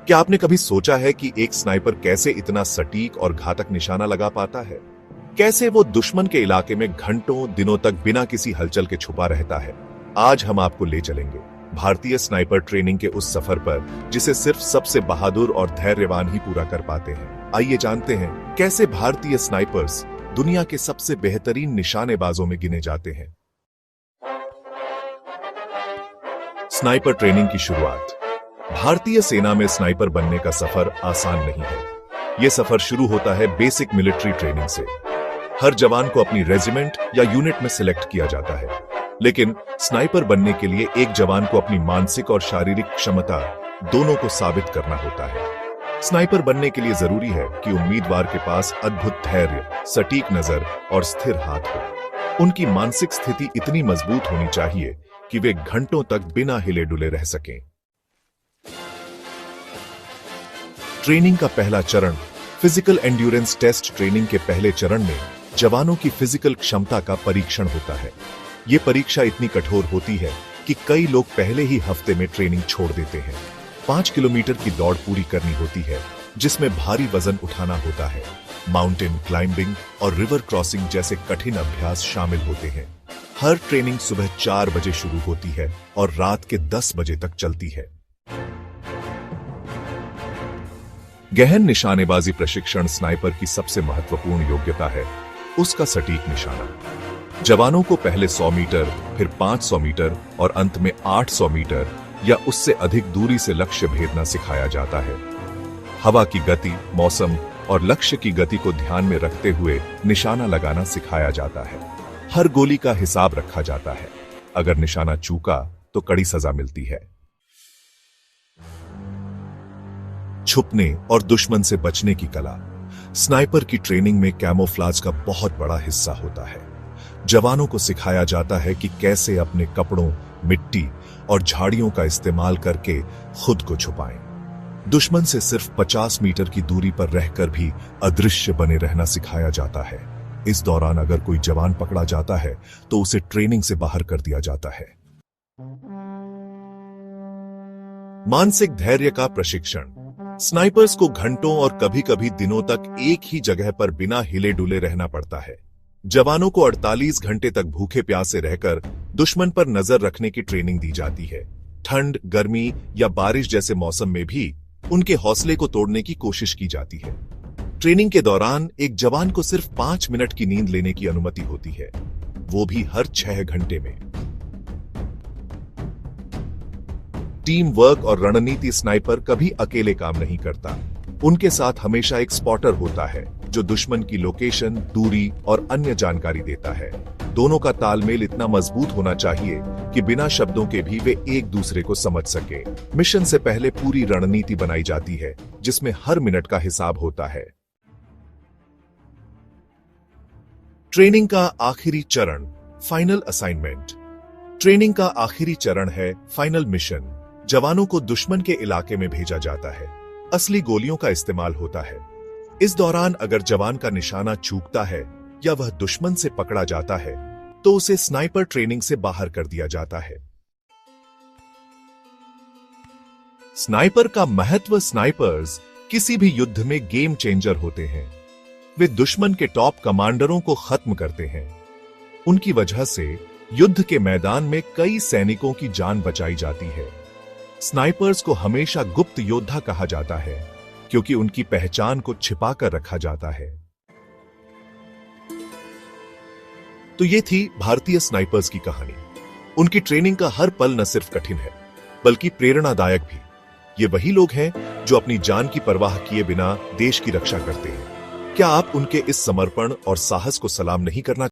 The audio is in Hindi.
क्या आपने कभी सोचा है कि एक स्नाइपर कैसे इतना सटीक और घातक निशाना लगा पाता है? कैसे वो दुश्मन के इलाके में घंटों दिनों तक बिना किसी हलचल के छुपा रहता है? आज हम आपको ले चलेंगे भारतीय स्नाइपर ट्रेनिंग के उस सफर पर जिसे सिर्फ सबसे बहादुर और धैर्यवान ही पूरा कर पाते हैं। आइए जानते हैं कैसे भारतीय स्नाइपर्स दुनिया के सबसे बेहतरीन निशानेबाजों में गिने जाते हैं। स्नाइपर ट्रेनिंग की शुरुआत। भारतीय सेना में स्नाइपर बनने का सफर आसान नहीं है। यह सफर शुरू होता है बेसिक मिलिट्री ट्रेनिंग से। हर जवान को अपनी रेजिमेंट या यूनिट में सिलेक्ट किया जाता है, लेकिन स्नाइपर बनने के लिए एक जवान को अपनी मानसिक और शारीरिक क्षमता दोनों को साबित करना होता है। स्नाइपर बनने के लिए जरूरी है कि उम्मीदवार के पास अद्भुत धैर्य, सटीक नजर और स्थिर हाथ हो। उनकी मानसिक स्थिति इतनी मजबूत होनी चाहिए कि वे घंटों तक बिना हिले डुले रह सकें। ट्रेनिंग का पहला चरण फिजिकल एंड्योरेंस टेस्ट। ट्रेनिंग के पहले चरण में जवानों की फिजिकल क्षमता का परीक्षण होता है। यह परीक्षा इतनी कठोर होती है कि कई लोग पहले ही हफ्ते में ट्रेनिंग छोड़ देते हैं। 5 किलोमीटर की दौड़ पूरी करनी होती है, जिसमें भारी वजन उठाना होता है। माउंटेन क्लाइंबिंग और रिवर क्रॉसिंग जैसे कठिन अभ्यास शामिल होते हैं। हर ट्रेनिंग सुबह 4 बजे शुरू होती है और रात के 10 बजे तक चलती है। गहन निशानेबाजी प्रशिक्षण। स्नाइपर की सबसे महत्वपूर्ण योग्यता है उसका सटीक निशाना। जवानों को पहले 100 मीटर, फिर 500 मीटर और अंत में 800 मीटर या उससे अधिक दूरी से लक्ष्य भेदना सिखाया जाता है। हवा की गति, मौसम और लक्ष्य की गति को ध्यान में रखते हुए निशाना लगाना सिखाया जाता है। हर गोली का हिसाब रखा जाता है। अगर निशाना चूका तो कड़ी सजा मिलती है। छुपने और दुश्मन से बचने की कला। स्नाइपर की ट्रेनिंग में कैमोफ्लाज का बहुत बड़ा हिस्सा होता है। जवानों को सिखाया जाता है कि कैसे अपने कपड़ों, मिट्टी और झाड़ियों का इस्तेमाल करके खुद को छुपाएं। दुश्मन से सिर्फ 50 मीटर की दूरी पर रहकर भी अदृश्य बने रहना सिखाया जाता है। इस दौरान अगर कोई जवान पकड़ा जाता है तो उसे ट्रेनिंग से बाहर कर दिया जाता है। मानसिक धैर्य का प्रशिक्षण। स्नाइपर्स को घंटों और कभी-कभी दिनों तक एक ही जगह पर बिना हिले डुले रहना पड़ता है। जवानों को 48 घंटे तक भूखे प्यासे रहकर दुश्मन पर नजर रखने की ट्रेनिंग दी जाती है। ठंड, गर्मी या बारिश जैसे मौसम में भी उनके हौसले को तोड़ने की कोशिश की जाती है। ट्रेनिंग के दौरान एक जवान को सिर्फ 5 मिनट की नींद लेने की अनुमति होती है, वो भी हर 6 घंटे में। टीम वर्क और रणनीति। स्नाइपर कभी अकेले काम नहीं करता। उनके साथ हमेशा एक स्पॉटर होता है जो दुश्मन की लोकेशन, दूरी और अन्य जानकारी देता है। दोनों का तालमेल इतना मजबूत होना चाहिए कि बिना शब्दों के भी वे एक दूसरे को समझ सके। मिशन से पहले पूरी रणनीति बनाई जाती है, जिसमें हर मिनट का हिसाब होता है। ट्रेनिंग का आखिरी चरण फाइनल असाइनमेंट। ट्रेनिंग का आखिरी चरण है फाइनल मिशन। जवानों को दुश्मन के इलाके में भेजा जाता है। असली गोलियों का इस्तेमाल होता है। इस दौरान अगर जवान का निशाना चूकता है या वह दुश्मन से पकड़ा जाता है तो उसे स्नाइपर ट्रेनिंग से बाहर कर दिया जाता है। स्नाइपर का महत्व। स्नाइपर्स किसी भी युद्ध में गेम चेंजर होते हैं। वे दुश्मन के टॉप कमांडरों को खत्म करते हैं। उनकी वजह से युद्ध के मैदान में कई सैनिकों की जान बचाई जाती है। स्नाइपर्स को हमेशा गुप्त योद्धा कहा जाता है क्योंकि उनकी पहचान को छिपाकर रखा जाता है। तो ये थी भारतीय स्नाइपर्स की कहानी। उनकी ट्रेनिंग का हर पल न सिर्फ कठिन है बल्कि प्रेरणादायक भी। ये वही लोग हैं जो अपनी जान की परवाह किए बिना देश की रक्षा करते हैं। क्या आप उनके इस समर्पण और साहस को सलाम नहीं करना